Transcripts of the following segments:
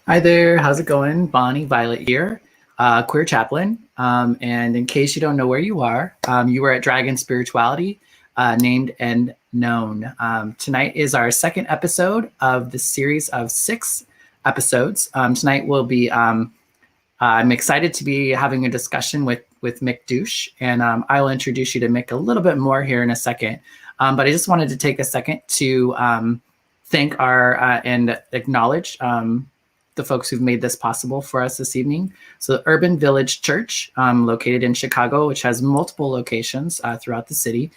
Hi there, how's it going? Bonnie Violet here, queer chaplain. And in case you don't know where you are at Dragon Spirituality, named and known. Tonight is our second episode of the series of 6 episodes. Tonight will be, I'm excited to be having a discussion with Mick Douche, and I will introduce you to Mick a little bit more here in a second. But I just wanted to take a second to thank and acknowledge the folks who've made this possible for us this evening. So the Urban Village Church, located in Chicago, which has multiple locations throughout the city,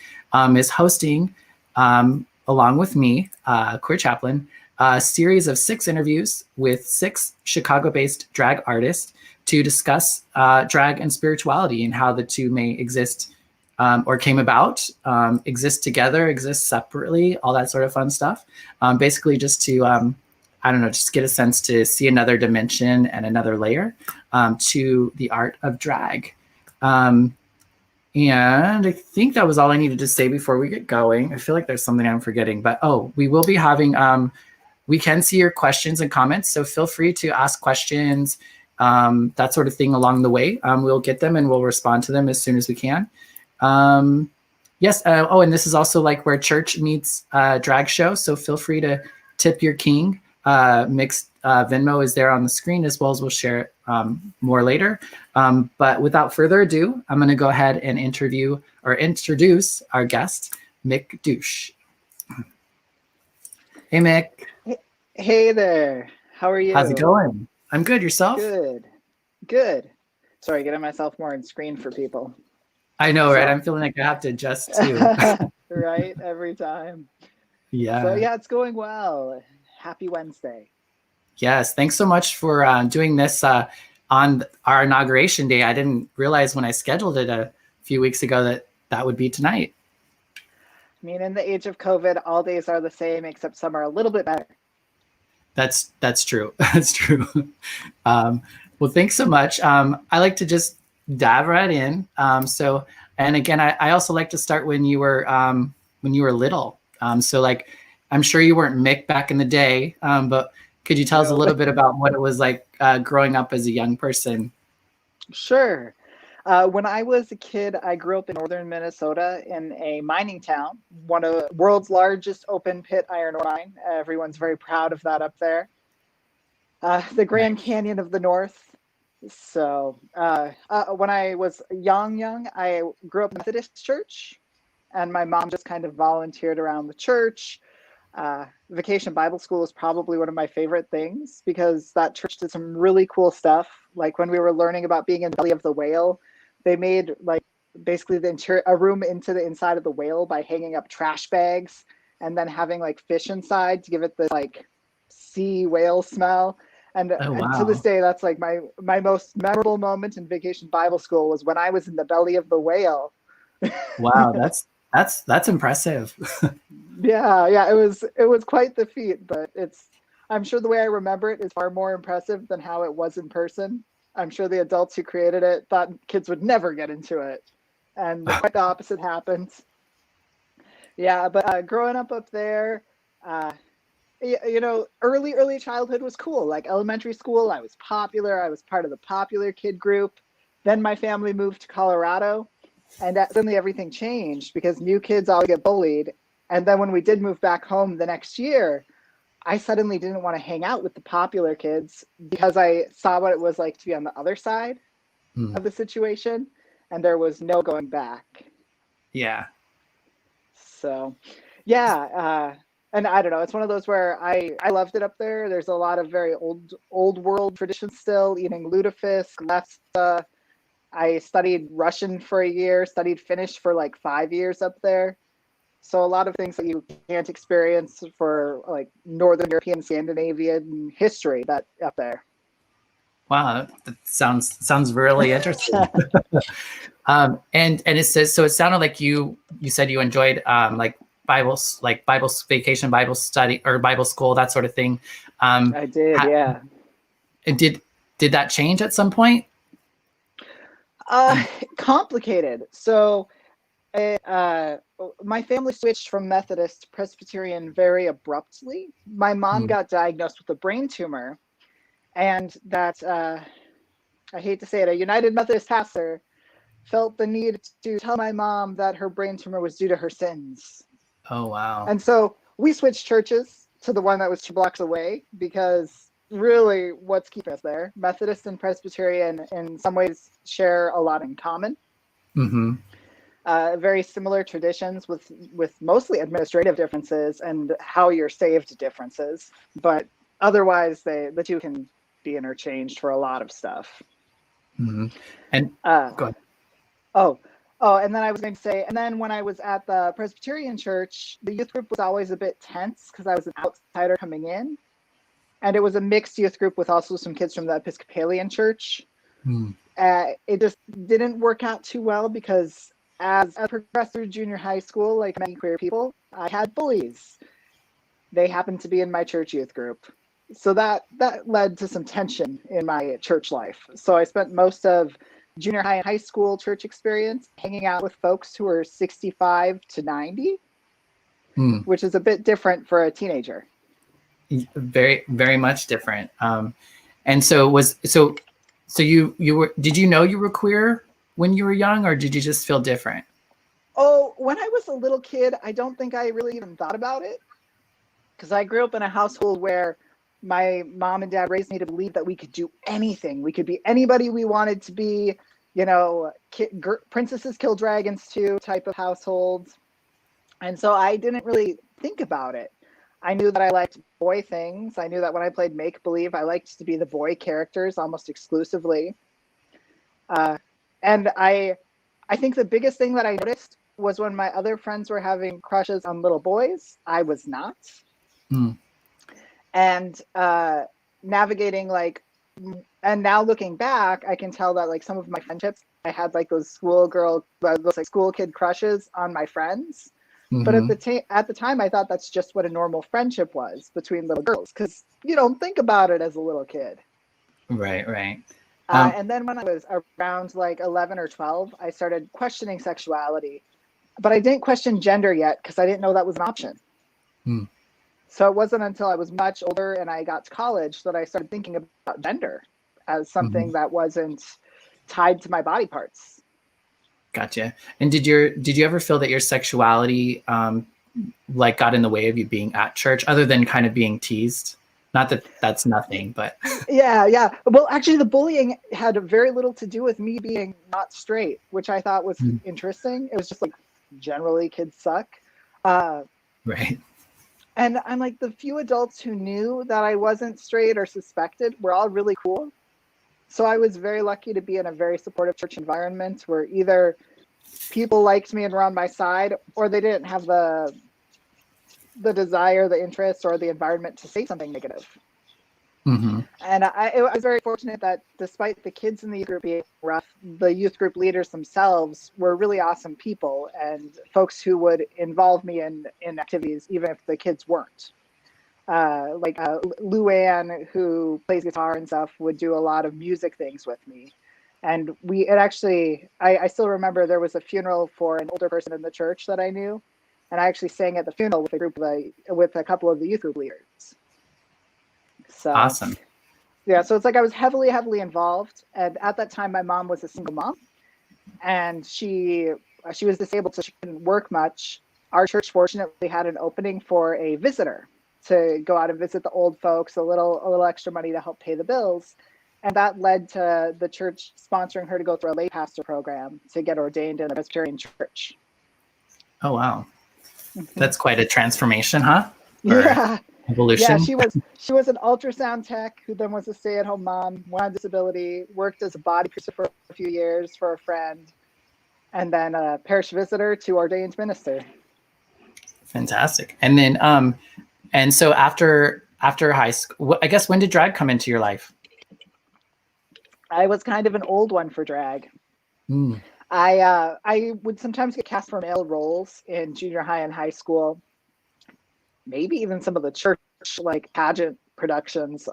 is hosting, along with me, queer chaplain, a series of 6 interviews with 6 Chicago-based drag artists to discuss drag and spirituality and how the two may exist or came about, exist together, exist separately, all that sort of fun stuff. Basically just to just get a sense to see another dimension and another layer to the art of drag. And I think that was all I needed to say before we get going. I feel like there's something I'm forgetting, but we will be having, we can see your questions and comments, so feel free to ask questions, that sort of thing along the way. We'll get them and we'll respond to them as soon as we can. Yes, and this is also like where church meets drag show, so feel free to tip your king. Mick's Venmo is there on the screen, as well as we'll share it more later. But without further ado, I'm going to go ahead and introduce our guest, Mick Douche. Hey, Mick. Hey there. How are you? How's it going? I'm good. Yourself? Good. Sorry, getting myself more on screen for people. I know, right? I'm feeling like I have to adjust too. Right? Every time. Yeah. So yeah, it's going well. Happy Wednesday. Yes. Thanks so much for doing this on our inauguration day. I didn't realize when I scheduled it a few weeks ago that would be tonight. I mean, in the age of COVID, all days are the same, except some are a little bit better. That's true. That's true. Well, thanks so much. I like to just dive right in. And again, I also like to start when you were little. So like, I'm sure you weren't Mick back in the day, but could you tell us a little bit about what it was like growing up as a young person? Sure. When I was a kid, I grew up in northern Minnesota in a mining town, one of the world's largest open pit iron ore mine. Everyone's very proud of that up there. The Grand Canyon of the North. So when I was young, I grew up in a Methodist church, and my mom just kind of volunteered around the church. Vacation Bible School is probably one of my favorite things because that church did some really cool stuff. Like when we were learning about being in the belly of the whale, they made like basically a room into the inside of the whale by hanging up trash bags and then having like fish inside to give it the like sea whale smell. And, Oh, wow. and to this day, that's like my most memorable moment in Vacation Bible School was when I was in the belly of the whale. Wow, that's impressive. Yeah, it was quite the feat, but I'm sure the way I remember it is far more impressive than how it was in person. I'm sure the adults who created it thought kids would never get into it, and quite the opposite happened. Yeah, but growing up there, early childhood was cool. Like elementary school, I was popular. I was part of the popular kid group. Then my family moved to Colorado, and suddenly everything changed because new kids always get bullied. And then when we did move back home the next year, I suddenly didn't want to hang out with the popular kids because I saw what it was like to be on the other side of the situation, and there was no going back. Yeah. So, yeah. And I don't know, it's one of those where I loved it up there. There's a lot of very old world traditions still, eating lutefisk, lefse. I studied Russian for a year, studied Finnish for like 5 years up there. So a lot of things that you can't experience for like Northern European, Scandinavian history that up there. Wow, that sounds really interesting. And it says, so it sounded like you said you enjoyed like Bible vacation, Bible study or Bible school, that sort of thing. I did, yeah. And did that change at some point? Complicated. So my family switched from Methodist to Presbyterian very abruptly. My mom got diagnosed with a brain tumor, and that I hate to say it, a United Methodist pastor felt the need to tell my mom that her brain tumor was due to her sins. Oh, wow. And so we switched churches to the one that was 2 blocks away, because really what's keeping us there, Methodist and Presbyterian in some ways share a lot in common. Mm-hmm. Very similar traditions with mostly administrative differences and how you're saved differences. But otherwise, the two can be interchanged for a lot of stuff. Mm-hmm. And go ahead. Oh, and then I was going to say, and then when I was at the Presbyterian church, the youth group was always a bit tense because I was an outsider coming in. And it was a mixed youth group with also some kids from the Episcopalian church. Mm. It just didn't work out too well because as I progressed through junior high school, like many queer people, I had bullies. They happened to be in my church youth group. So that led to some tension in my church life. So I spent most of junior high and high school church experience hanging out with folks who were 65 to 90, which is a bit different for a teenager. Very, very much different. And so you were, did you know you were queer when you were young, or did you just feel different? Oh, when I was a little kid, I don't think I really even thought about it, because I grew up in a household where my mom and dad raised me to believe that we could do anything. We could be anybody we wanted to be, you know, princesses kill dragons too type of households. And so I didn't really think about it. I knew that I liked boy things. I knew that when I played make-believe, I liked to be the boy characters almost exclusively. And I think the biggest thing that I noticed was when my other friends were having crushes on little boys, I was not. And navigating and now looking back, I can tell that like some of my friendships, I had like those those like school kid crushes on my friends. But at the time, I thought that's just what a normal friendship was between little girls, because you don't think about it as a little kid. Right, right. And then when I was around like 11 or 12, I started questioning sexuality, but I didn't question gender yet because I didn't know that was an option. So it wasn't until I was much older and I got to college that I started thinking about gender as something that wasn't tied to my body parts. Gotcha. And did you ever feel that your sexuality like got in the way of you being at church, other than kind of being teased? Not that that's nothing, but yeah. Well, actually, the bullying had very little to do with me being not straight, which I thought was interesting. It was just like generally kids suck. Right. And I'm like, the few adults who knew that I wasn't straight or suspected were all really cool. So I was very lucky to be in a very supportive church environment where either people liked me and were on my side, or they didn't have the desire, the interest, or the environment to say something negative. And I was very fortunate that despite the kids in the youth group being rough, the youth group leaders themselves were really awesome people and folks who would involve me in activities, even if the kids weren't. Like Lou Ann, who plays guitar and stuff, would do a lot of music things with me. And I still remember there was a funeral for an older person in the church that I knew. And I actually sang at the funeral with a couple of the youth group leaders. So awesome. Yeah, so it's like I was heavily, heavily involved. And at that time, my mom was a single mom, and she was disabled, so she couldn't work much. Our church fortunately had an opening for a visitor to go out and visit the old folks, a little extra money to help pay the bills. And that led to the church sponsoring her to go through a lay pastor program to get ordained in a Presbyterian church. Oh, wow. That's quite a transformation, huh? Yeah. Evolution. Yeah, she was an ultrasound tech who then was a stay-at-home mom, went on disability, worked as a body piercer for a few years for a friend, and then a parish visitor to ordained minister. Fantastic. And then and so after high school, I guess, when did drag come into your life? I was kind of an old one for drag. I would sometimes get cast for male roles in junior high and high school. Maybe even some of the church like pageant productions.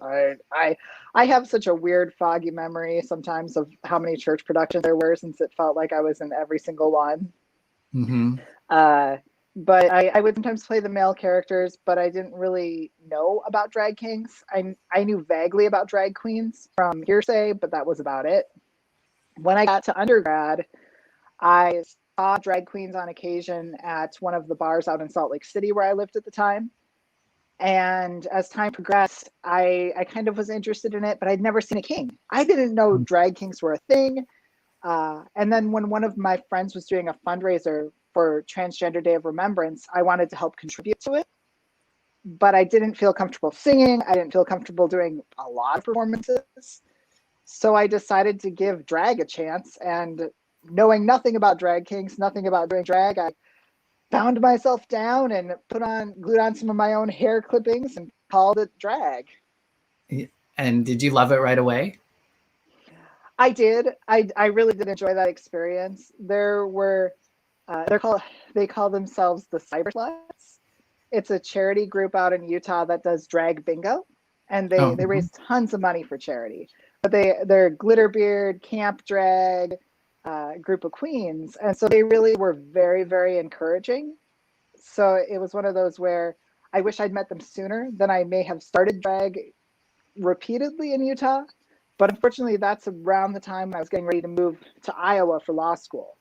I have such a weird foggy memory sometimes of how many church productions there were, since it felt like I was in every single one. but I would sometimes play the male characters, but I didn't really know about drag kings. I knew vaguely about drag queens from hearsay, but that was about it. When I got to undergrad, I saw drag queens on occasion at one of the bars out in Salt Lake City where I lived at the time. And as time progressed, I kind of was interested in it, but I'd never seen a king. I didn't know drag kings were a thing. And then when one of my friends was doing a fundraiser for Transgender Day of Remembrance, I wanted to help contribute to it. But I didn't feel comfortable singing. I didn't feel comfortable doing a lot of performances. So I decided to give drag a chance. And knowing nothing about drag kings, nothing about doing drag, I bound myself down and glued on some of my own hair clippings and called it drag. And did you love it right away? I did. I really did enjoy that experience. There were, they call themselves the Cyber Sluts. It's a charity group out in Utah that does drag bingo, and they raise tons of money for charity. But they're glitterbeard, camp drag, group of queens, and so they really were very, very encouraging. So it was one of those where I wish I'd met them sooner. Then I may have started drag repeatedly in Utah, but unfortunately that's around the time I was getting ready to move to Iowa for law school.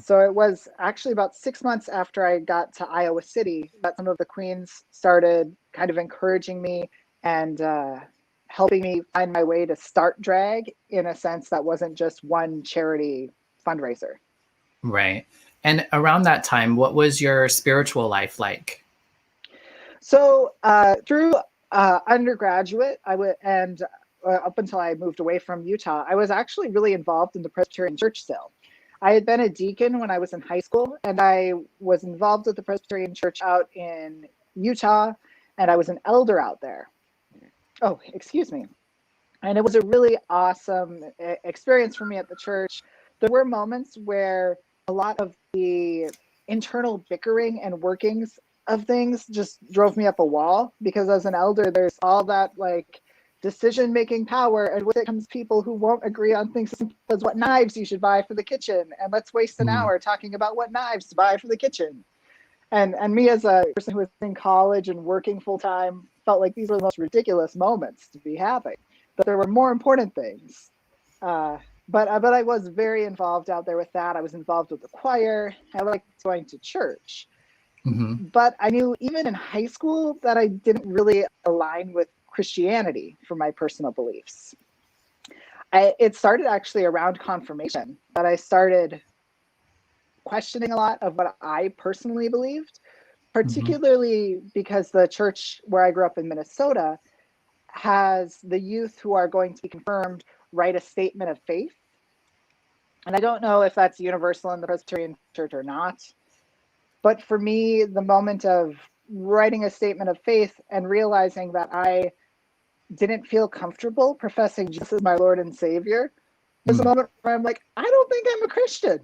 So it was actually about 6 months after I got to Iowa City that some of the queens started kind of encouraging me and helping me find my way to start drag in a sense that wasn't just one charity fundraiser. Right. And around that time, what was your spiritual life like? So through undergraduate, up until I moved away from Utah, I was actually really involved in the Presbyterian Church still. I had been a deacon when I was in high school, and I was involved with the Presbyterian Church out in Utah, and I was an elder out there. Oh, excuse me. And it was a really awesome experience for me at the church. There were moments where a lot of the internal bickering and workings of things just drove me up a wall, because as an elder, there's all that like decision-making power, and with it comes people who won't agree on things as what knives you should buy for the kitchen, and let's waste an hour talking about what knives to buy for the kitchen. And me as a person who was in college and working full-time felt like these were the most ridiculous moments to be having, but there were more important things. But I was very involved out there with that. I was involved with the choir. I liked going to church. But I knew even in high school that I didn't really align with Christianity for my personal beliefs. It started actually around confirmation that I started questioning a lot of what I personally believed, particularly because the church where I grew up in Minnesota has the youth who are going to be confirmed write a statement of faith. And I don't know if that's universal in the Presbyterian Church or not. But for me, the moment of writing a statement of faith and realizing that I didn't feel comfortable professing Jesus as my Lord and Savior was a moment where I'm like, I don't think I'm a Christian.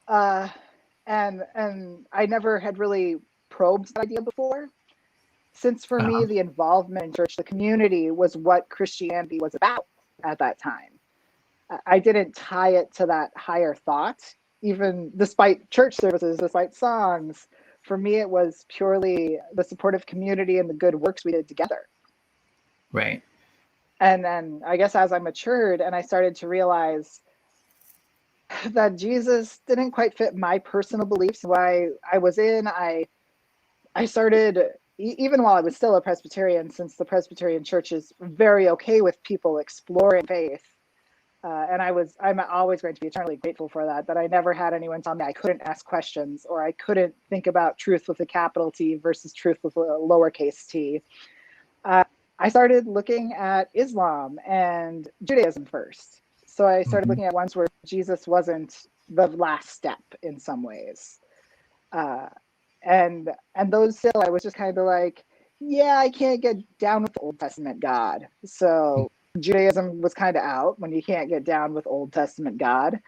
And I never had really probed that idea before. Since for me, the involvement in church, the community was what Christianity was about at that time. I didn't tie it to that higher thought, even despite church services, despite songs. For me, it was purely the supportive community and the good works we did together. Right. And then I guess as I matured and I started to realize that Jesus didn't quite fit my personal beliefs, why I was in, I started, even while I was still a Presbyterian, since the Presbyterian Church is very okay with people exploring faith. And I'm always going to be eternally grateful for that I never had anyone tell me I couldn't ask questions, or I couldn't think about truth with a capital T versus truth with a lowercase t. I started looking at Islam and Judaism first. So I started looking at ones where Jesus wasn't the last step in some ways. And those still, I was just kind of like, yeah, I can't get down with the Old Testament God. So Judaism was kind of out when you can't get down with Old Testament God.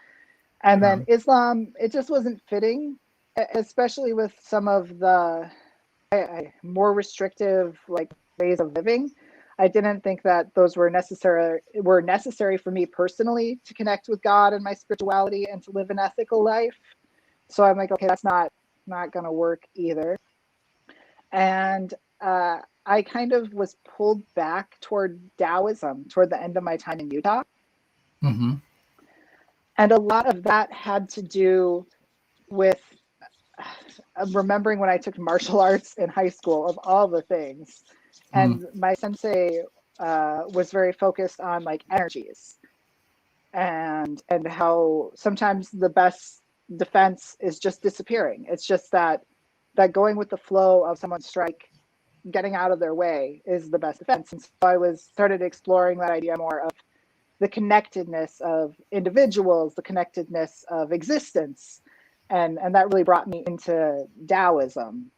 And then Islam, it just wasn't fitting, especially with some of the more restrictive like ways of living. I didn't think that those were necessary for me personally to connect with God and my spirituality and to live an ethical life. So I'm like, okay, that's not not going to work either. And I kind of was pulled back toward Taoism toward the end of my time in Utah. Mm-hmm. And a lot of that had to do with remembering when I took martial arts in high school, of all the things. And my sensei was very focused on like energies and how sometimes the best defense is just disappearing. It's just that going with the flow of someone's strike, getting out of their way is the best defense. And so I started exploring that idea more of the connectedness of individuals, the connectedness of existence. And that really brought me into Taoism.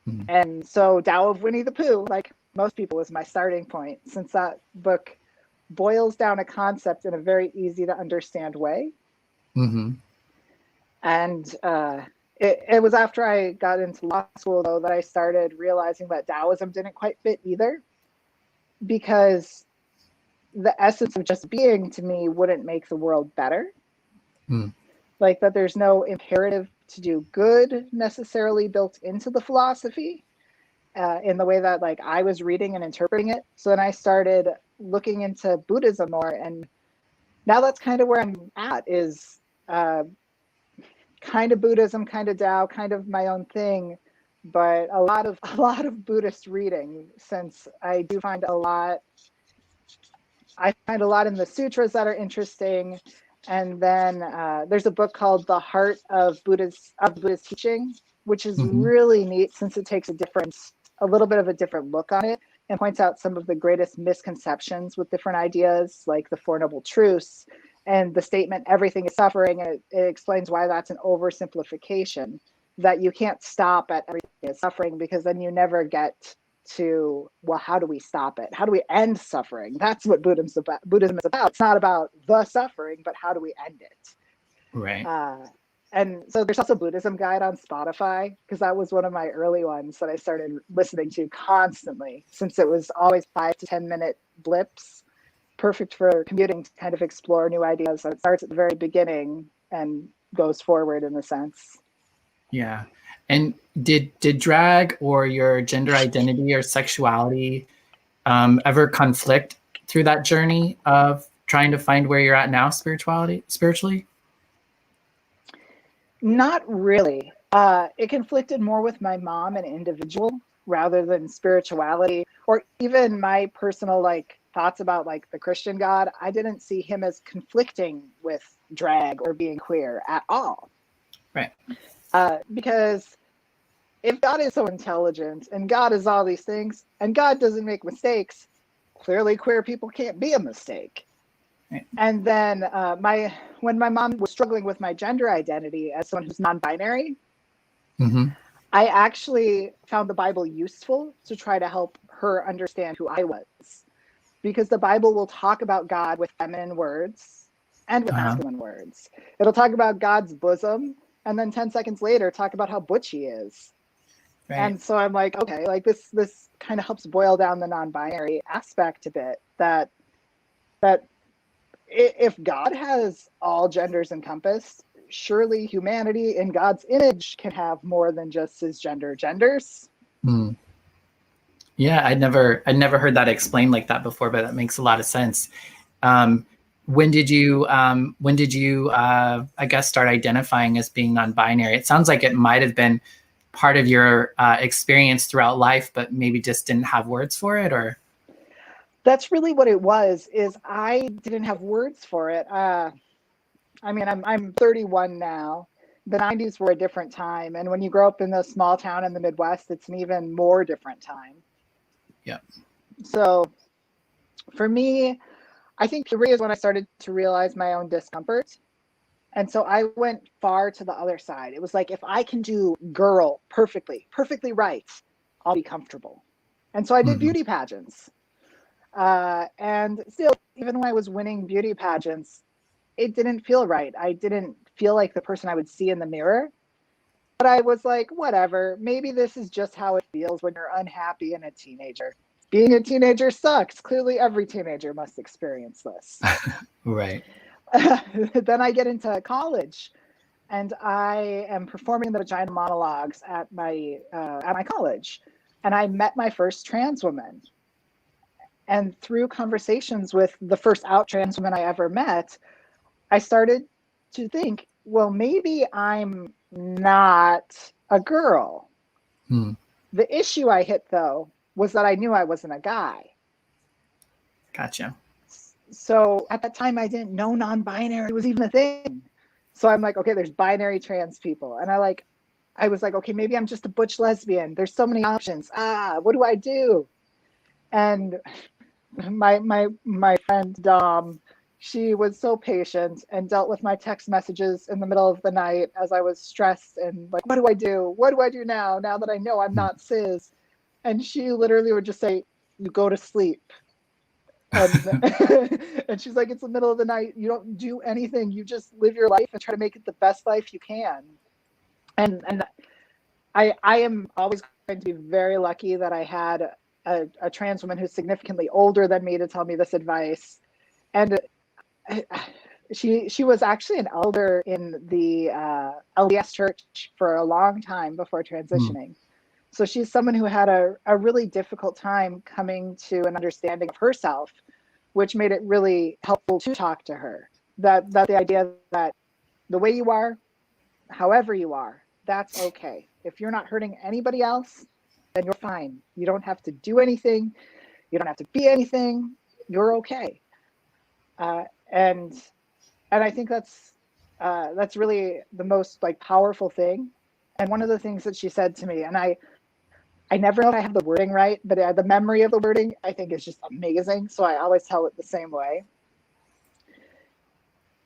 Mm-hmm. And so Tao of Winnie the Pooh, like most people, was my starting point, since that book boils down a concept in a very easy to understand way. Mm-hmm. And it was after I got into law school, though, that I started realizing that Taoism didn't quite fit either, because the essence of just being to me wouldn't make the world better. Like that there's no imperative to do good necessarily built into the philosophy in the way that like I was reading and interpreting it. So then I started looking into Buddhism more, and now that's kind of where I'm at, is kind of Buddhism, kind of Tao, kind of my own thing, but a lot of Buddhist reading, since I do find a lot in the sutras that are interesting. And then there's a book called The Heart of Buddha's Teaching, which is really neat, since it takes a little bit of a different look on it, and points out some of the greatest misconceptions with different ideas, like the Four Noble Truths and the statement, everything is suffering. And it explains why that's an oversimplification, that you can't stop at everything is suffering, because then you never get to, well, how do we stop it? How do we end suffering? That's what Buddhism is about. It's not about the suffering, but how do we end it? Right. And so there's also Buddhism Guide on Spotify, because that was one of my early ones that I started listening to constantly, since it was always 5 to 10 minute blips, perfect for commuting, to kind of explore new ideas. So it starts at the very beginning and goes forward in a sense. Yeah. And did drag or your gender identity or sexuality ever conflict through that journey of trying to find where you're at now spiritually? Not really. It conflicted more with my mom and individual rather than spirituality, or even my personal like thoughts about like the Christian God. I didn't see him as conflicting with drag or being queer at all. Right. Because if God is so intelligent and God is all these things and God doesn't make mistakes, clearly queer people can't be a mistake. Right. And then when my mom was struggling with my gender identity as someone who's non-binary, I actually found the Bible useful to try to help her understand who I was, because the Bible will talk about God with feminine words and with masculine words. It'll talk about God's bosom, and then 10 seconds later talk about how butch he is. Right. And so I'm like, okay, like this kind of helps boil down the non-binary aspect a bit, that if God has all genders encompassed, surely humanity in God's image can have more than just cisgender genders. Yeah, I'd never heard that explained like that before, but that makes a lot of sense. When did you I guess start identifying as being non-binary? It sounds like it might have been part of your experience throughout life, but maybe just didn't have words for it, or? That's really what it was, is I didn't have words for it. I mean, I'm 31 now. The 90s were a different time. And when you grow up in a small town in the Midwest, it's an even more different time. Yeah. So for me, I think puberty is when I started to realize my own discomfort. And so I went far to the other side. It was like, if I can do girl perfectly right, I'll be comfortable. And so I did beauty pageants. And still, even when I was winning beauty pageants, it didn't feel right. I didn't feel like the person I would see in the mirror. But I was like, whatever, maybe this is just how it feels when you're unhappy and a teenager. Being a teenager sucks. Clearly, every teenager must experience this. Right. Then I get into college, and I am performing the vagina monologues at my college, and I met my first trans woman. And through conversations with the first out trans woman I ever met, I started to think, well, maybe I'm not a girl. Hmm. The issue I hit, though, was that I knew I wasn't a guy. Gotcha. So at that time, I didn't know non-binary was even a thing. So I'm like, okay, there's binary trans people. And I was like, okay, maybe I'm just a butch lesbian. There's so many options. What do I do? And my friend Dom, she was so patient and dealt with my text messages in the middle of the night as I was stressed and like, what do I do? What do I do now that I know I'm not cis? And she literally would just say, you go to sleep. And and she's like, it's the middle of the night. You don't do anything. You just live your life and try to make it the best life you can. And I am always going to be very lucky that I had a trans woman who's significantly older than me to tell me this advice. And she was actually an elder in the LDS church for a long time before transitioning. So she's someone who had a really difficult time coming to an understanding of herself, which made it really helpful to talk to her. That the idea that the way you are, however you are, that's okay. If you're not hurting anybody else, then you're fine. You don't have to do anything. You don't have to be anything. You're okay. And I think that's really the most like powerful thing. And one of the things that she said to me, and I never know if I have the wording right, but the memory of the wording I think is just amazing. So I always tell it the same way.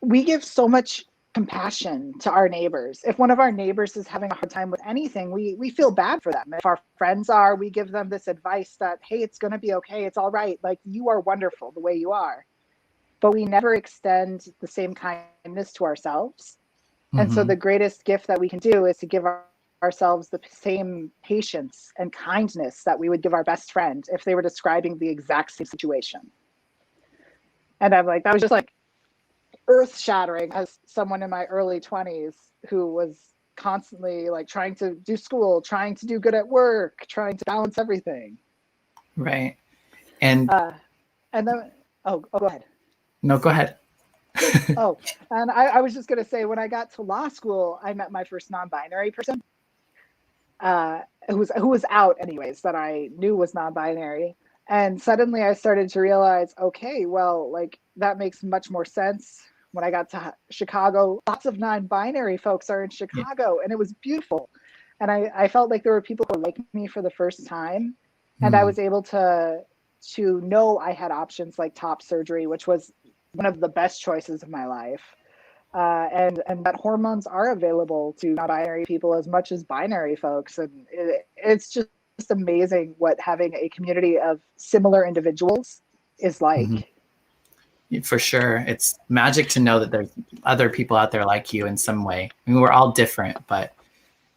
We give so much compassion to our neighbors. If one of our neighbors is having a hard time with anything, we feel bad for them. If our friends are, we give them this advice that, hey, it's going to be okay. It's all right. Like, you are wonderful the way you are. But we never extend the same kindness to ourselves. And so the greatest gift that we can do is to give ourselves the same patience and kindness that we would give our best friend if they were describing the exact same situation. And I'm like, that was just like earth shattering as someone in my early 20s who was constantly like trying to do school, trying to do good at work, trying to balance everything. Right. And then, go ahead. No, go ahead. And I was just going to say, when I got to law school, I met my first non-binary person who was out anyways, that I knew was non-binary. And suddenly I started to realize, okay, well, like that makes much more sense. When I got to Chicago, lots of non-binary folks are in Chicago, and it was beautiful. And I felt like there were people who were like me for the first time. And I was able to know I had options like top surgery, which was one of the best choices of my life. And that hormones are available to non-binary people as much as binary folks. And it's just amazing what having a community of similar individuals is like. For sure. It's magic to know that there's other people out there like you in some way. I mean, we're all different, but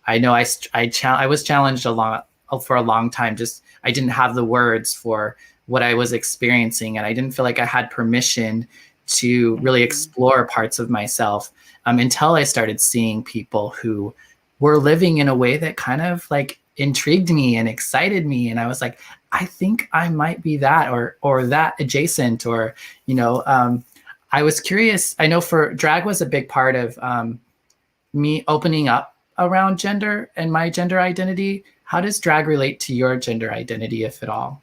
I know I was challenged for a long time. Just, I didn't have the words for what I was experiencing, and I didn't feel like I had permission to really explore parts of myself until I started seeing people who were living in a way that kind of like intrigued me and excited me. And I was like, I think I might be that or that adjacent, or, I was curious. I know for drag was a big part of me opening up around gender and my gender identity. How does drag relate to your gender identity, if at all?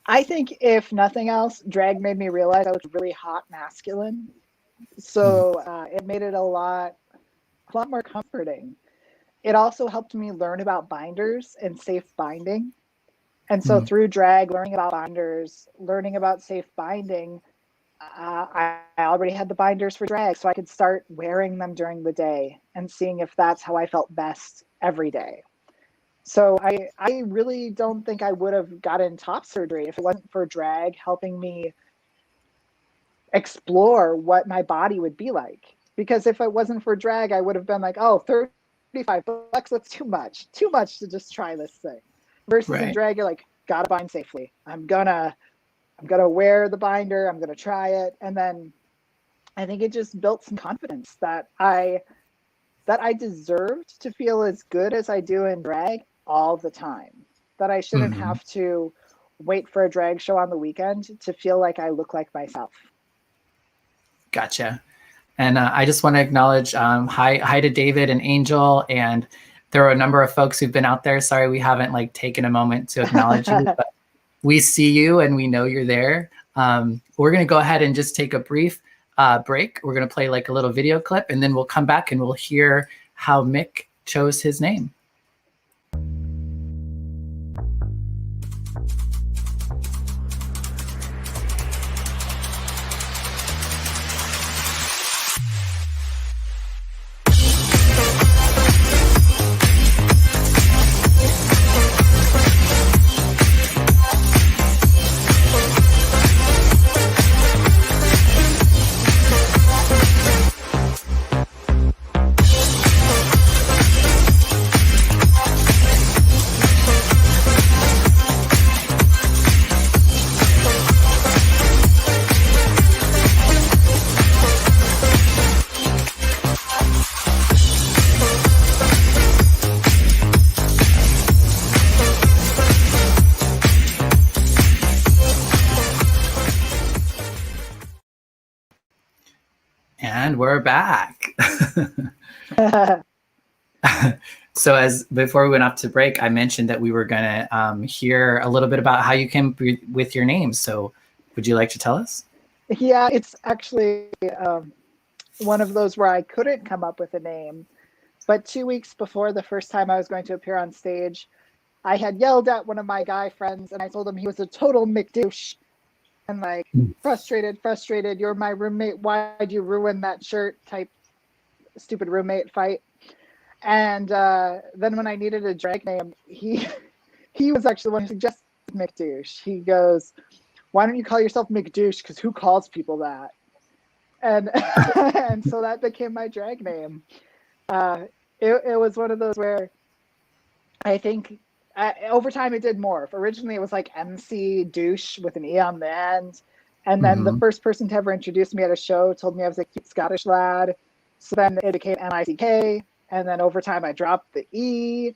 I think if nothing else, drag made me realize I was really hot masculine. So it made it a lot more comforting. It also helped me learn about binders and safe binding. And so through drag, learning about binders, learning about safe binding, I already had the binders for drag, so I could start wearing them during the day and seeing if that's how I felt best every day. So I really don't think I would have gotten top surgery if it wasn't for drag helping me explore what my body would be like. Because if it wasn't for drag, I would have been like, oh, $35, that's too much to just try this thing. Versus in drag, you're like, gotta bind safely. I'm gonna wear the binder, I'm gonna try it. And then I think it just built some confidence that I deserved to feel as good as I do in drag all the time. That I shouldn't Mm-hmm. have to wait for a drag show on the weekend to feel like I look like myself. Gotcha. And I just want to acknowledge hi to David and Angel. And there are a number of folks who've been out there. Sorry we haven't like taken a moment to acknowledge you, but we see you and we know you're there. We're going to go ahead and just take a brief break. We're going to play like a little video clip, and then we'll come back and we'll hear how Mick chose his name. And we're back. So as before we went off to break, I mentioned that we were going to hear a little bit about how you came with your name. So would you like to tell us? Yeah, it's actually one of those where I couldn't come up with a name. But 2 weeks before the first time I was going to appear on stage, I had yelled at one of my guy friends and I told him he was a total McDouche. And like, frustrated, you're my roommate, why'd you ruin that shirt type stupid roommate fight. And then when I needed a drag name, he was actually the one who suggested McDouche. He goes, why don't you call yourself McDouche? Because who calls people that? And and so that became my drag name. It was one of those where I think over time it did morph. Originally it was like MC douche with an E on the end. And then the first person to ever introduce me at a show told me I was a cute Scottish lad. So then it became N-I-C-K. And then over time I dropped the E.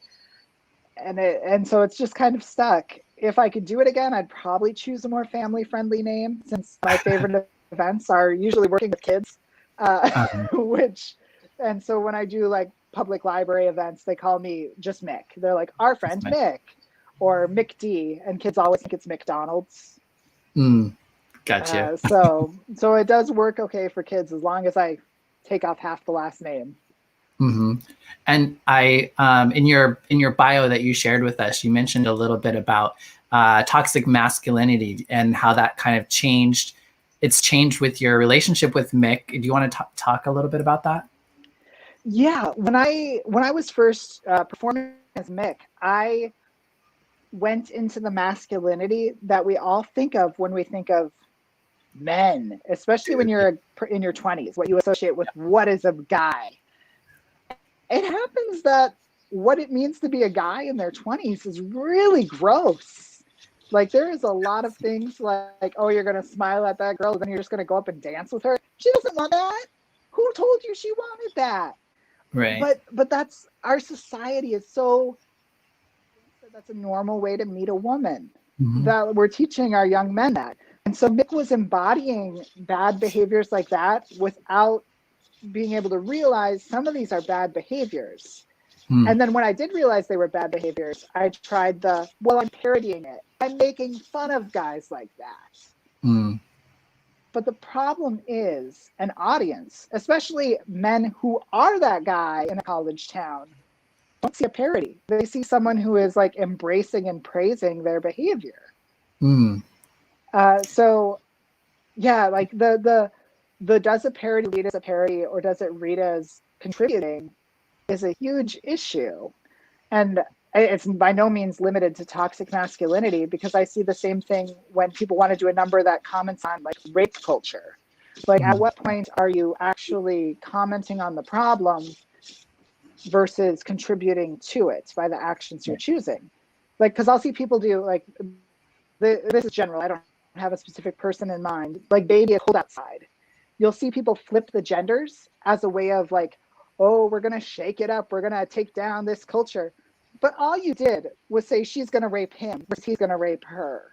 And so it's just kind of stuck. If I could do it again, I'd probably choose a more family-friendly name, since my favorite events are usually working with kids. And so when I do like public library events, they call me just Mick. They're like, our friend Mick, or Mick D, and kids always think it's McDonald's. Gotcha. So it does work okay for kids as long as I take off half the last name. And I, in your bio that you shared with us, you mentioned a little bit about toxic masculinity and how that kind of changed. It's changed with your relationship with Mick. Do you want to talk a little bit about that? Yeah, when I was first performing as Mick, I went into the masculinity that we all think of when we think of men, especially when you're in your 20s, what you associate with what is a guy. It happens that what it means to be a guy in their 20s is really gross. Like, there is a lot of things like, oh, you're going to smile at that girl, then you're just going to go up and dance with her. She doesn't want that. Who told you she wanted that? Right. But that's, our society is so, that's a normal way to meet a woman. That we're teaching our young men that. And so Mick was embodying bad behaviors like that without being able to realize some of these are bad behaviors. And then when I did realize they were bad behaviors, I tried I'm parodying it. I'm making fun of guys like that. But the problem is an audience, especially men who are that guy in a college town, don't see a parody. They see someone who is like embracing and praising their behavior. So yeah, like the does a parody read as a parody or does it read as contributing is a huge issue. And it's by no means limited to toxic masculinity, because I see the same thing when people want to do a number that comments on like rape culture. Like, at what point are you actually commenting on the problem versus contributing to it by the actions you're choosing? Like, because I'll see people do like, this is general, I don't have a specific person in mind, like, baby, it's cold outside. you'll see people flip the genders as a way of like, oh, we're going to shake it up. We're going to take down this culture. But all you did was say she's going to rape him versus he's going to rape her.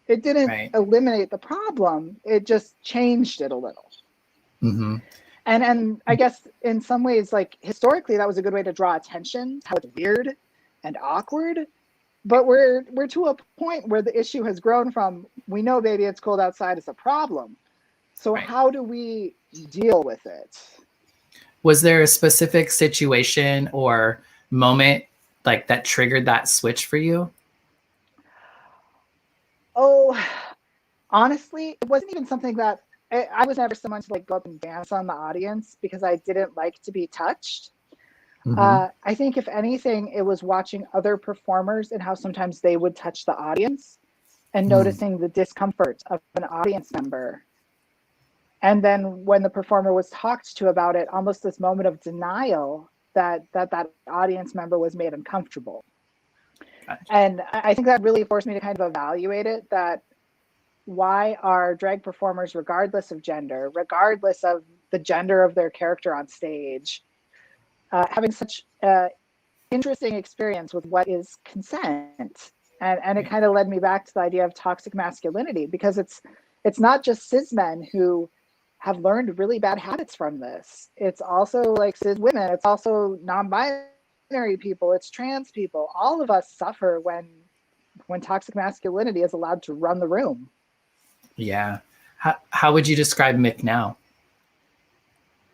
It didn't Right. eliminate the problem. It just changed it a little. Mm-hmm. And I guess in some ways, like historically, that was a good way to draw attention, how it's weird and awkward. But we're to a point where the issue has grown from, we know baby it's cold outside is a problem. So Right. how do we deal with it? Was there a specific situation or moment like that triggered that switch for you? Oh, honestly, it wasn't even something that I was never someone to like go up and dance on the audience because I didn't like to be touched. Mm-hmm. I think if anything, it was watching other performers and how sometimes they would touch the audience and noticing the discomfort of an audience member. And then when the performer was talked to about it, almost this moment of denial that audience member was made uncomfortable. Gotcha. And I think that really forced me to kind of evaluate it, that why are drag performers, regardless of gender, regardless of the gender of their character on stage, having such interesting experience with what is consent? And it kind of led me back to the idea of toxic masculinity, because it's not just cis men who have learned really bad habits from this. It's also like cis women. It's also non-binary people. It's trans people. All of us suffer when toxic masculinity is allowed to run the room. Yeah. How would you describe Mick now?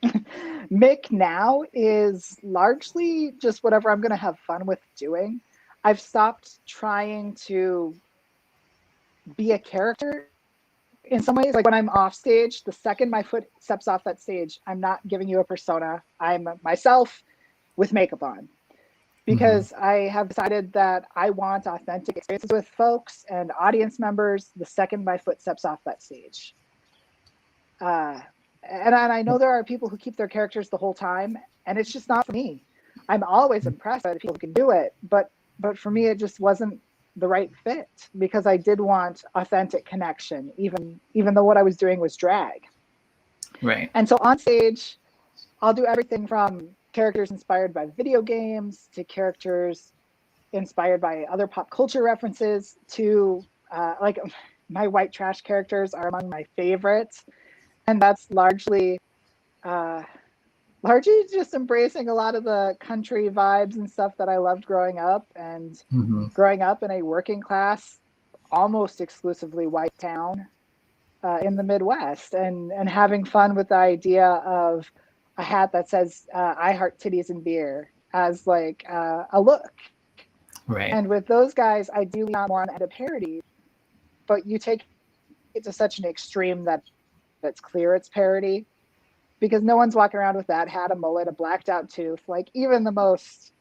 Mick now is largely just whatever I'm going to have fun with doing. I've stopped trying to be a character in some ways. Like when I'm off stage, the second my foot steps off that stage, I'm not giving you a persona. I'm myself with makeup on, because I have decided that I want authentic experiences with folks and audience members the second my foot steps off that stage. And I know there are people who keep their characters the whole time, and it's just not for me. I'm always impressed by the people who can do it, but for me, it just wasn't the right fit, because I did want authentic connection, even though what I was doing was drag. Right. And so on stage, I'll do everything from characters inspired by video games to characters inspired by other pop culture references to like my white trash characters are among my favorites. And that's largely just embracing a lot of the country vibes and stuff that I loved growing up, and growing up in a working class, almost exclusively white town in the Midwest, and having fun with the idea of a hat that says I heart titties and beer as like a look. Right. And with those guys, I do lean more on the parody, but you take it to such an extreme that it's clear it's parody, because no one's walking around with that hat, a mullet, a blacked out tooth. Like even the most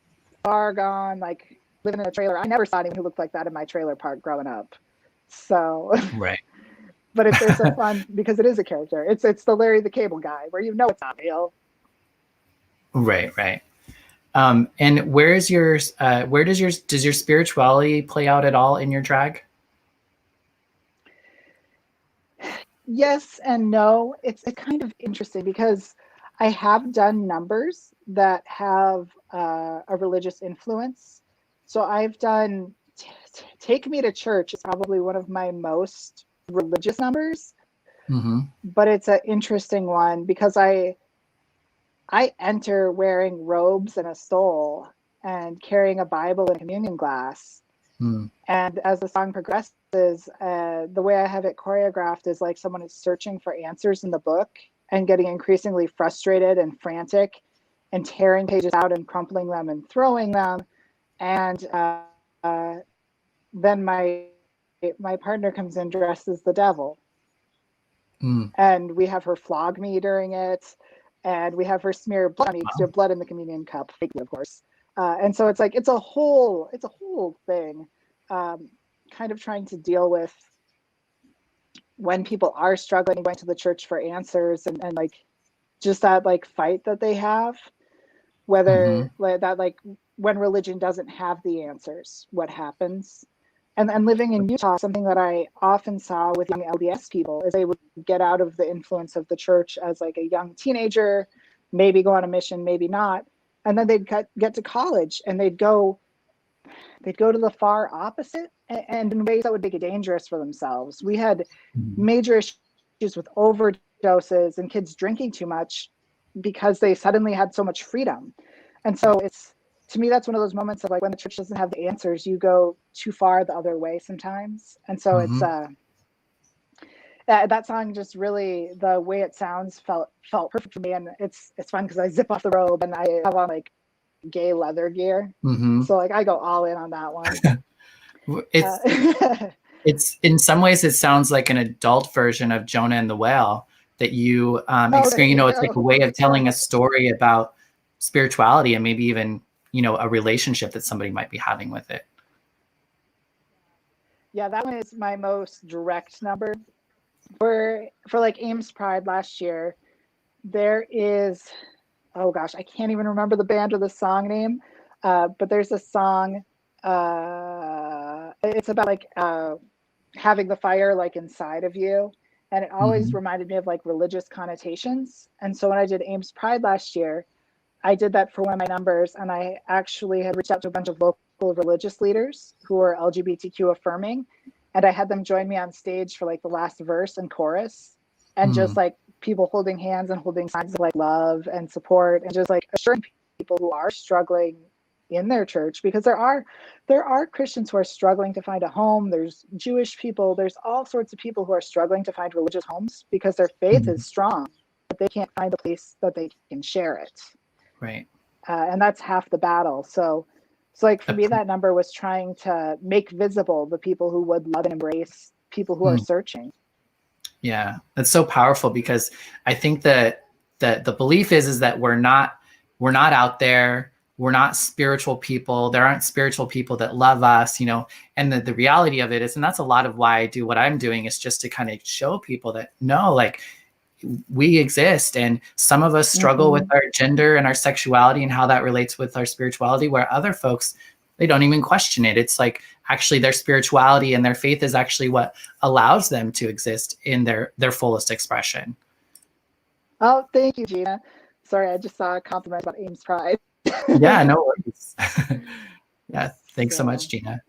far gone, like living in a trailer, I never saw anyone who looked like that in my trailer park growing up. So, Right. but it's a fun, because it is a character. It's the Larry the Cable Guy, where you know it's not real. Right. Right. And does your spirituality play out at all in your drag? Yes and no. It's kind of interesting, because I have done numbers that have a religious influence. So I've done Take Me to Church is probably one of my most religious numbers, but it's an interesting one because I enter wearing robes and a stole and carrying a Bible and a communion glass. And as the song progresses, the way I have it choreographed is like someone is searching for answers in the book and getting increasingly frustrated and frantic and tearing pages out and crumpling them and throwing them. And then my partner comes in dressed as the devil. And we have her flog me during it. And we have her smear blood on me, because you have blood in the communion cup, fakely, of course. And so it's like it's a whole thing, kind of trying to deal with when people are struggling, going to the church for answers, and like just that like fight that they have, whether like that, like when religion doesn't have the answers, what happens, And living in Utah, something that I often saw with young LDS people is they would get out of the influence of the church as like a young teenager, maybe go on a mission, maybe not. And then they'd get to college and they'd go to the far opposite, and in ways that would make it dangerous for themselves. We had major issues with overdoses and kids drinking too much because they suddenly had so much freedom. And so to me, that's one of those moments of like when the church doesn't have the answers, you go too far the other way sometimes. And so it's that song just really, the way it sounds felt perfect for me. And it's fun because I zip off the robe and I have on like gay leather gear. So like I go all in on that one. It's in some ways it sounds like an adult version of Jonah and the Whale that you experience. It's like a way of telling a story about spirituality and maybe even a relationship that somebody might be having with it. Yeah, that one is my most direct number. For like Ames Pride last year, there is, oh gosh, I can't even remember the band or the song name, but there's a song, it's about like having the fire like inside of you. And it always reminded me of like religious connotations. And so when I did Ames Pride last year, I did that for one of my numbers, and I actually had reached out to a bunch of local religious leaders who are LGBTQ affirming, and I had them join me on stage for like the last verse and chorus, and just like people holding hands and holding signs of like love and support, and just like assuring people who are struggling in their church, because there are Christians who are struggling to find a home. There's Jewish people. There's all sorts of people who are struggling to find religious homes because their faith is strong, but they can't find a place that they can share it. Right. And that's half the battle. So like for me, that number was trying to make visible the people who would love and embrace people who are searching. Yeah, that's so powerful, because I think that the belief is that we're not out there. We're not spiritual people. There aren't spiritual people that love us, and the reality of it is, and that's a lot of why I do what I'm doing, is just to kind of show people that no, like, we exist, and some of us struggle with our gender and our sexuality and how that relates with our spirituality, where other folks, they don't even question it. It's like actually their spirituality and their faith is actually what allows them to exist in their fullest expression. Oh, thank you, Gina. Sorry, I just saw a compliment about Ames Pride. Yeah, no worries. Yeah, thanks so much, Gina.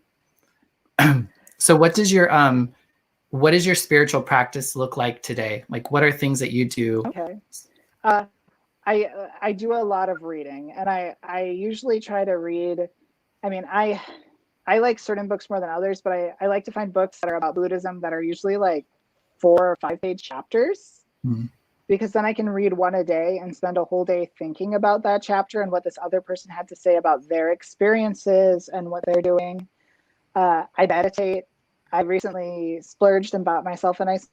So what does your spiritual practice look like today? Like, what are things that you do? Okay. I do a lot of reading, and I usually try to read. I mean, I like certain books more than others, but I like to find books that are about Buddhism that are usually like 4 or 5 page chapters, because then I can read one a day and spend a whole day thinking about that chapter and what this other person had to say about their experiences and what they're doing. I meditate. I recently splurged and bought myself a nice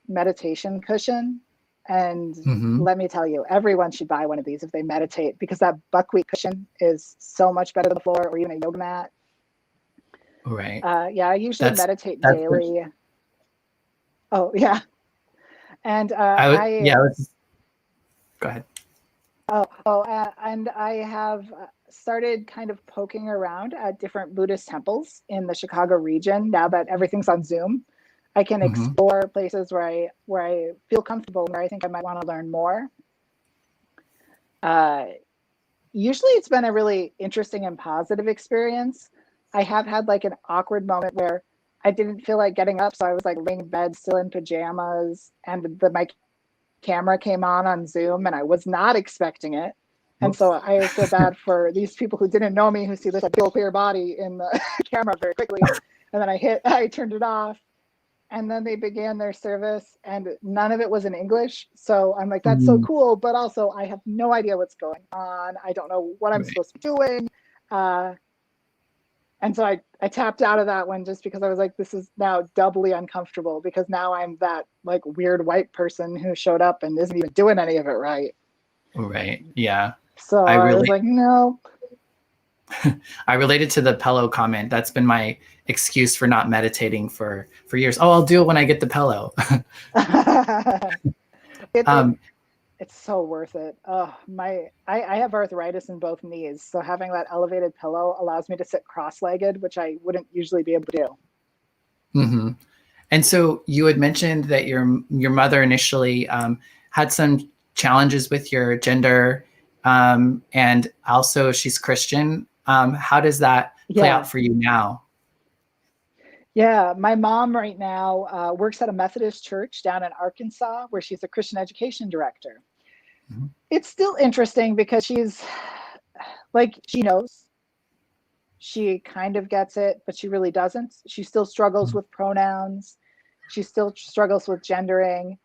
meditation cushion. And let me tell you, everyone should buy one of these if they meditate, because that buckwheat cushion is so much better than the floor or even a yoga mat. Right. Yeah, I usually meditate daily. Oh, yeah. And go ahead. And I have started kind of poking around at different Buddhist temples in the Chicago region. Now that everything's on Zoom, I can explore places where I feel comfortable, where I think I might want to learn more. Usually it's been a really interesting and positive experience. I have had like an awkward moment where I didn't feel like getting up, so I was like laying in bed still in pajamas, and my camera came on Zoom, and I was not expecting it. And so I feel bad for these people who didn't know me, who see this big clear body in the camera very quickly. And then I turned it off, and then they began their service, and none of it was in English. So I'm like, that's so cool, but also I have no idea what's going on. I don't know what I'm supposed to be doing. And so I tapped out of that one, just because I was like, this is now doubly uncomfortable, because now I'm that like weird white person who showed up and isn't even doing any of it right. Right. Yeah. So I was like, no. I related to the pillow comment. That's been my excuse for not meditating for years. Oh, I'll do it when I get the pillow. It's so worth it. Oh, I have arthritis in both knees, so having that elevated pillow allows me to sit cross-legged, which I wouldn't usually be able to do. Mm-hmm. And so you had mentioned that your mother initially had some challenges with your gender, and also she's Christian. How does that play out Yeah. for you now? Yeah, my mom right now works at a Methodist church down in Arkansas, where she's a Christian education director. Mhm. It's still interesting because she's like, she knows, she kind of gets it, but she really doesn't. She still struggles with pronouns. She still struggles with gendering.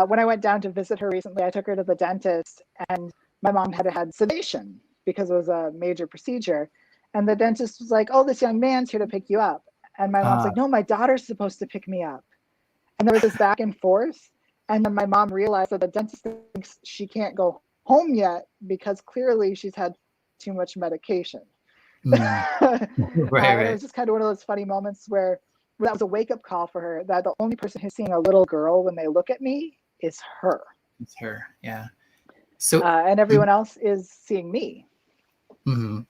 When I went down to visit her recently, I took her to the dentist, and my mom had sedation because it was a major procedure. And the dentist was like, "Oh, this young man's here to pick you up." And my mom's Uh, like, "No, my daughter's supposed to pick me up." And there was this back and forth. And then my mom realized that the dentist thinks she can't go home yet because clearly she's had too much medication. mm, right, And it right. was just kind of one of those funny moments where that was a wake up call for her that the only person who's seeing a little girl when they look at me is her. It's her. Yeah. So, And everyone else is seeing me. mhm.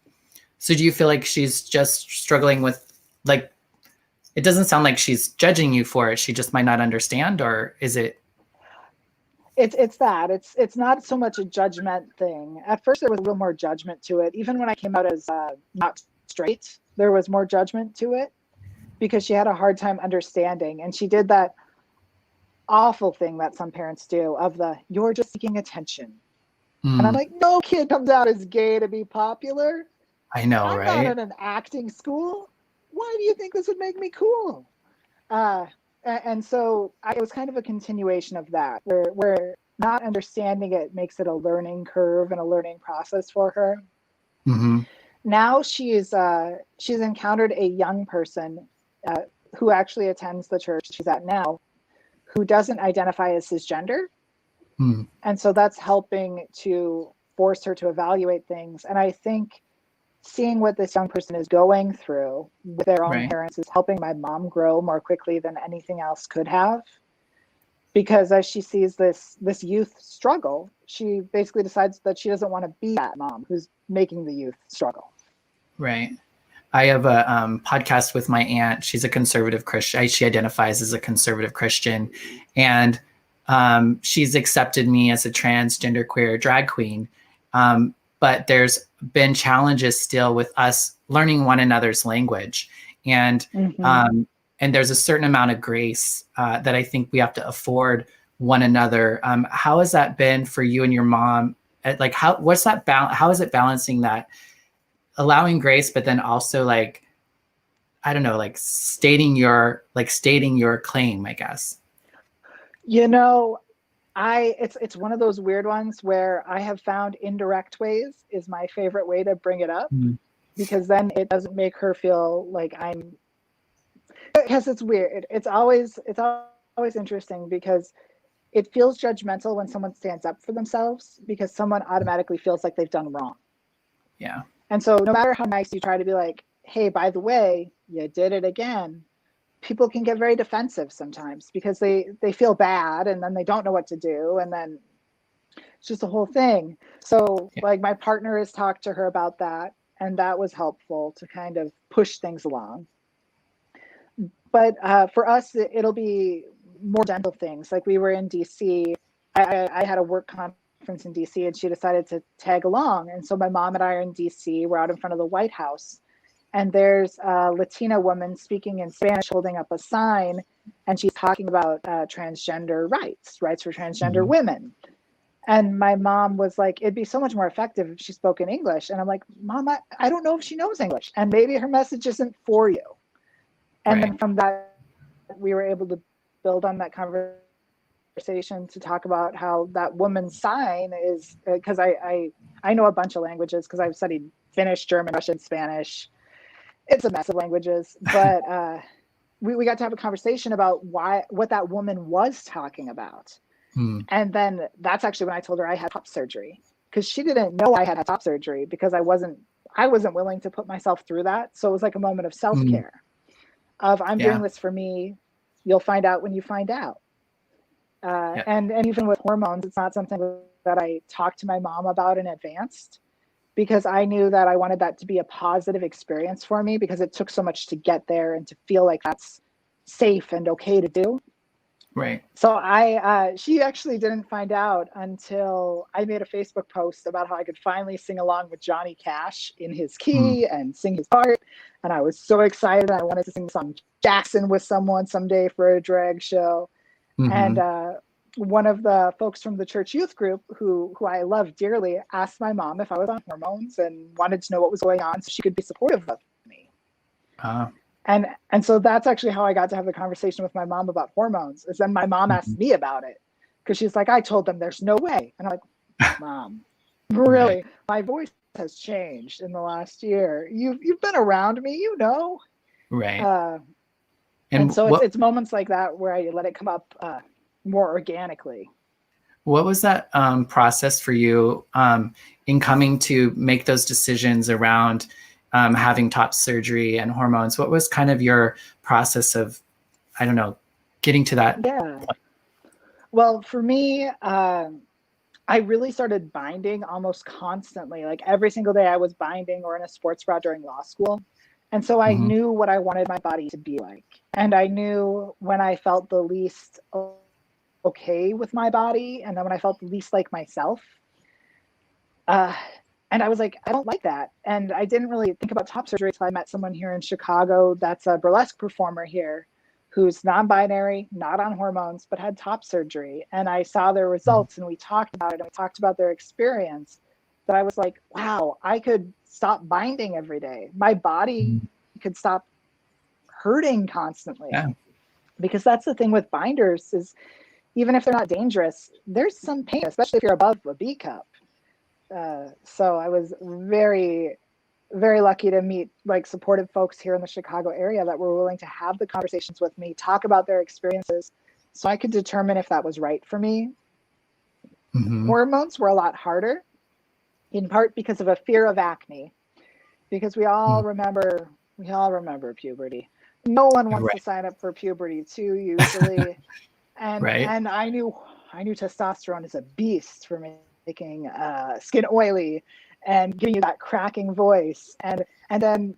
So do you feel like she's just struggling with, like, it doesn't sound like she's judging you for it. She just might not understand, or is it? It's that it's not so much a judgment thing. At first, there was a little more judgment to it. Even when I came out as not straight, there was more judgment to it because she had a hard time understanding, and she did that awful thing that some parents do of the "you're just seeking attention." And I'm Mm, like, no kid comes out as gay to be popular. I know, I'm not right? in an acting school. Why do you think this would make me cool? Uh, and so it was kind of a continuation of that, where not understanding it makes it a learning curve and a learning process for her. Hmm. Now she's encountered a young person uh, who actually attends the church she's at now, who doesn't identify as cisgender, Mm, and so that's helping to force her to evaluate things. And I think seeing what this young person is going through with their own right. parents is helping my mom grow more quickly than anything else could have. Because as she sees this youth struggle, she basically decides that she doesn't want to be that mom who's making the youth struggle. Right. I have a podcast with my aunt. She's a conservative Christian. She identifies as a conservative Christian, and she's accepted me as a transgender queer drag queen. But there's been challenges still with us learning one another's language, and Mm-hmm. um, and there's a certain amount of grace that I think we have to afford one another. How has that been for you and your mom? Like, what's that balance? How is it balancing that? Allowing grace, but then also, like, I don't know, like stating your claim, I guess. You know, it's one of those weird ones where I have found indirect ways is my favorite way to bring it up, Mm, because then it doesn't make her feel like I'm, because it's weird. It's always interesting because it feels judgmental when someone stands up for themselves because someone automatically feels like they've done wrong. yeah. And so no matter how nice you try to be like, hey, by the way, you did it again, people can get very defensive sometimes because they feel bad and then they don't know what to do, and then it's just a whole thing. So Yeah. like my partner has talked to her about that, and that was helpful to kind of push things along. But for us, it'll be more dental things. Like we were in DC. I had a work conference in DC, and she decided to tag along. And so my mom and I are in DC. We're out in front of the White House, and there's a Latina woman speaking in Spanish, holding up a sign, and she's talking about transgender rights for transgender Mhm. women. And my mom was like, it'd be so much more effective if she spoke in English. And I'm like, Mom, I don't know if she knows English, and maybe her message isn't for you. And Right. then from that, we were able to build on that conversation to talk about how that woman's sign is, because I know a bunch of languages because I've studied Finnish, German, Russian, Spanish. It's a mess of languages, but we got to have a conversation about what that woman was talking about. Mm, And then that's actually when I told her I had top surgery, because she didn't know I had top surgery because I wasn't willing to put myself through that. So it was like a moment of mm, self-care of I'm doing yeah. this for me. You'll find out when you find out. Yeah. And even with hormones, it's not something that I talked to my mom about in advance, because I knew that I wanted that to be a positive experience for me, because it took so much to get there and to feel like that's safe and okay to do. Right. So she actually didn't find out until I made a Facebook post about how I could finally sing along with Johnny Cash in his Mm. key and sing his part. And I was so excited. I wanted to sing the song Jackson with someone someday for a drag show. Mm-hmm. And one of the folks from the church youth group, who I love dearly, asked my mom if I was on hormones and wanted to know what was going on so she could be supportive of me. Uh, And so that's actually how I got to have the conversation with my mom about hormones. Is then my mom asked me about it, because she's like, I told them there's no way. And I'm like, Mom, really? right. My voice has changed in the last year. You've been around me, you know. Right. Uh, and And so it's moments like that where I let it come up more organically. what was that process for you in coming to make those decisions around having top surgery and hormones? What was kind of your process of, I don't know, getting to that Yeah. point? Well, for me, I really started binding almost constantly. Like every single day I was binding or in a sports bra during law school. And so I Mm-hmm. knew what I wanted my body to be like. And I knew when I felt the least okay with my body, and then when I felt the least like myself. And I was like, I don't like that. And I didn't really think about top surgery until I met someone here in Chicago that's a burlesque performer here, who's non-binary, not on hormones, but had top surgery. And I saw their results, and we talked about it, and we talked about their experience. That I was like, wow, I could stop binding every day. My body could stop hurting constantly. Yeah. Because that's the thing with binders, is even if they're not dangerous, there's some pain, especially if you're above a B cup. So I was very, very lucky to meet like supportive folks here in the Chicago area that were willing to have the conversations with me, talk about their experiences, so I could determine if that was right for me. Mm-hmm. Hormones were a lot harder, in part because of a fear of acne, because we all remember puberty. No one wants to Right. sign up for puberty too, usually. And Right. I knew testosterone is a beast for making skin oily and giving you that cracking voice, and then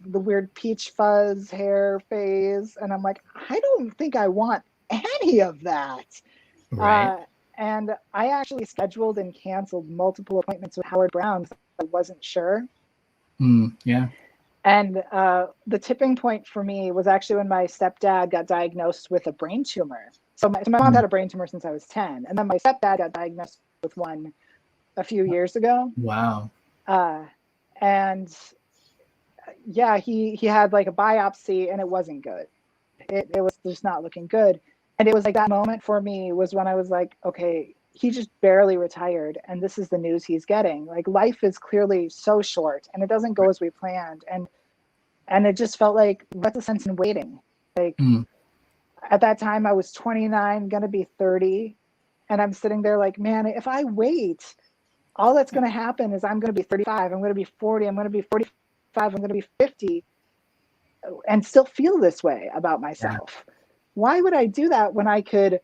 the weird peach fuzz hair phase, and I'm like, I don't think I want any of that. Right. Uh, and I actually scheduled and canceled multiple appointments with Howard Brown because I wasn't sure. Yeah. And the tipping point for me was actually when my stepdad got diagnosed with a brain tumor. So my mom had a brain tumor since I was 10. And then my stepdad got diagnosed with one a few years ago. Wow. And yeah, he had like a biopsy, and it wasn't good. It was just not looking good. And it was like that moment for me was when I was like, okay, he just barely retired, and this is the news he's getting. Like, life is clearly so short, and it doesn't go as we planned. And it just felt like, what's the sense in waiting? Like, at that time I was 29, gonna be 30, and I'm sitting there like, man, if I wait, all that's gonna happen is I'm gonna be 35, I'm gonna be 40, I'm gonna be 45, I'm gonna be 50, and still feel this way about myself. Yeah. Why would I do that when I could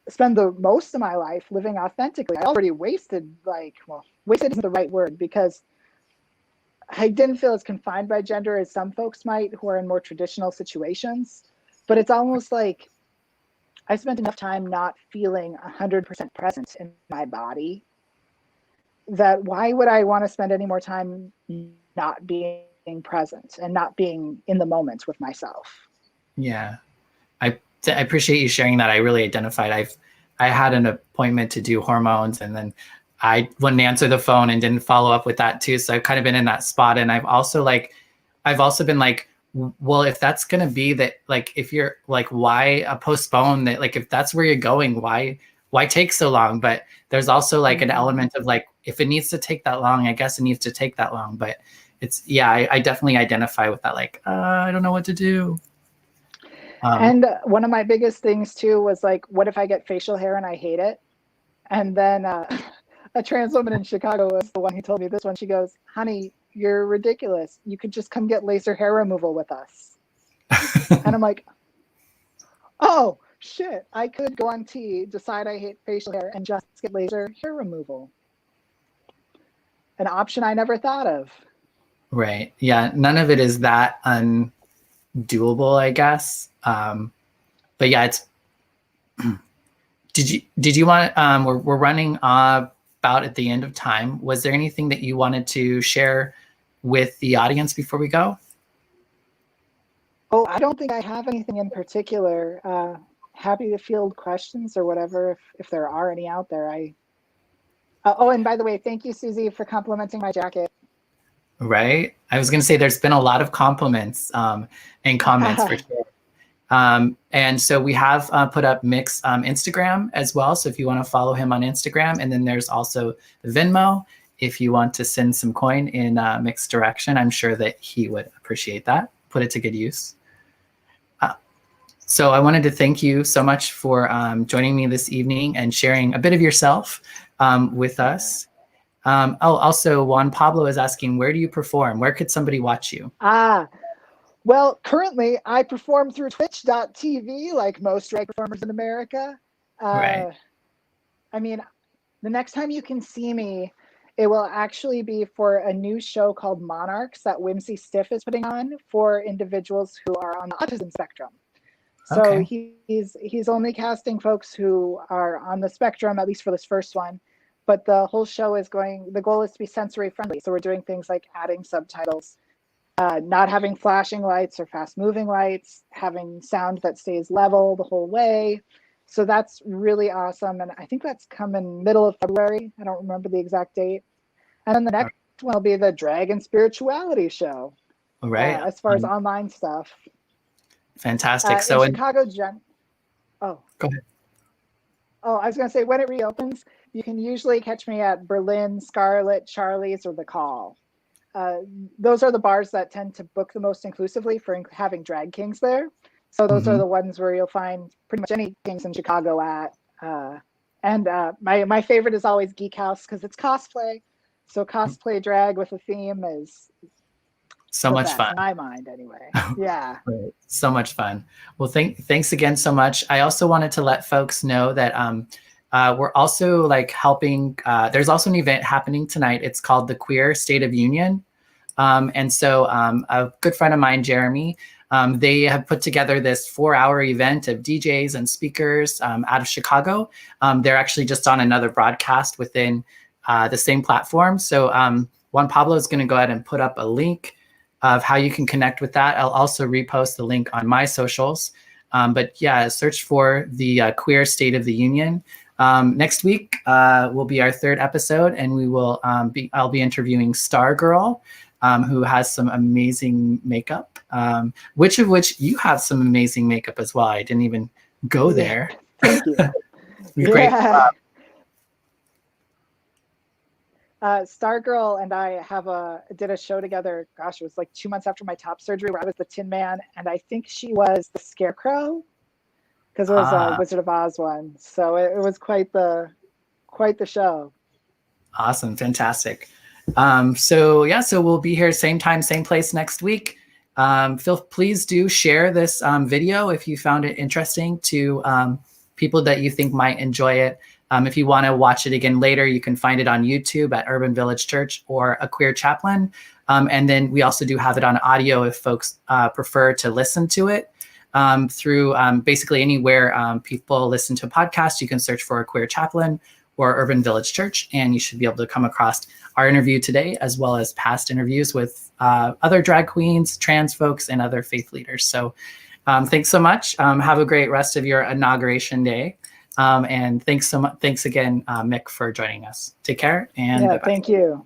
spend the most of my life living authentically? I already wasted, wasted isn't the right word, because I didn't feel as confined by gender as some folks might who are in more traditional situations. But it's almost like I spent enough time not feeling 100% present in my body that why would I want to spend any more time not being present and not being in the moment with myself? Yeah. I appreciate you sharing that. I really identified. I had an appointment to do hormones, and then I wouldn't answer the phone and didn't follow up with that too. So I've kind of been in that spot. And I've also been like, well, if that's going to be that, like, if you're like, why postpone that? Like, if that's where you're going, why take so long? But there's also like an element of like, if it needs to take that long, I guess it needs to take that long. But it's, yeah, I definitely identify with that. Like, I don't know what to do. And one of my biggest things too was like, what if I get facial hair and I hate it? And then a trans woman in Chicago was the one who told me this one. She goes, honey, you're ridiculous. You could just come get laser hair removal with us. And I'm like, oh, shit, I could go on T, decide I hate facial hair, and just get laser hair removal. An option I never thought of. Right. Yeah. None of it is that undoable, I guess. But yeah, it's. Did you want? We're running about at the end of time. Was there anything that you wanted to share with the audience before we go? Oh, I don't think I have anything in particular. Happy to field questions or whatever if there are any out there. Oh, and by the way, thank you, Susie, for complimenting my jacket. Right. I was going to say there's been a lot of compliments and comments for sure. And so we have put up Mick's Instagram as well. So if you want to follow him on Instagram, and then there's also the Venmo. If you want to send some coin in Mick's direction, I'm sure that he would appreciate that. Put it to good use. So I wanted to thank you so much for joining me this evening and sharing a bit of yourself with us. Also, Juan Pablo is asking, where do you perform? Where could somebody watch you? Well, currently I perform through twitch.tv like most drag performers in America. Right. I mean, the next time you can see me, it will actually be for a new show called Monarchs that Whimsy Stiff is putting on for individuals who are on the autism spectrum. So Okay. he's only casting folks who are on the spectrum, at least for this first one. But the whole show the goal is to be sensory friendly. So we're doing things like adding subtitles, not having flashing lights or fast moving lights, having sound that stays level the whole way. So that's really awesome. And I think that's coming middle of February. I don't remember the exact date. And then the next one will be the Drag and Spirituality show. All right. As far as online stuff. Fantastic. So in Chicago, go ahead. Oh, I was going to say, when it reopens, you can usually catch me at Berlin, Scarlet, Charlie's, or The Call. Those are the bars that tend to book the most inclusively for having drag kings there. So those are the ones where you'll find pretty much any kings in Chicago at. And my favorite is always Geek House because it's cosplay. So cosplay drag with a theme is so much fun. In my mind, anyway. Yeah. Right. So much fun. Well, thanks again so much. I also wanted to let folks know that we're also helping. There's also an event happening tonight. It's called the Queer State of Union. And so a good friend of mine, Jeremy, they have put together this 4-hour event of DJs and speakers out of Chicago. They're actually just on another broadcast within the same platform. So Juan Pablo is going to go ahead and put up a link of how you can connect with that. I'll also repost the link on my socials. But yeah, search for the Queer State of the Union. Next week will be our 3rd episode, and we will I'll be interviewing Stargirl, who has some amazing makeup, which you have some amazing makeup as well. I didn't even go there. Thank you. Great. Stargirl and I did a show together. Gosh, it was like 2 months after my top surgery, where I was the Tin Man, and I think she was the Scarecrow, because it was a Wizard of Oz one. So it was quite the show. Awesome, fantastic. So we'll be here same time, same place next week. Please do share this video if you found it interesting to people that you think might enjoy it. If you want to watch it again later, you can find it on YouTube at Urban Village Church or A Queer Chaplain. And then we also do have it on audio if folks prefer to listen to it through basically anywhere people listen to a podcast. You can search for A Queer Chaplain or Urban Village Church, and you should be able to come across our interview today, as well as past interviews with other drag queens, trans folks, and other faith leaders. So thanks so much. Have a great rest of your inauguration day. And thanks again, Mick, for joining us. Take care. And yeah, thank you.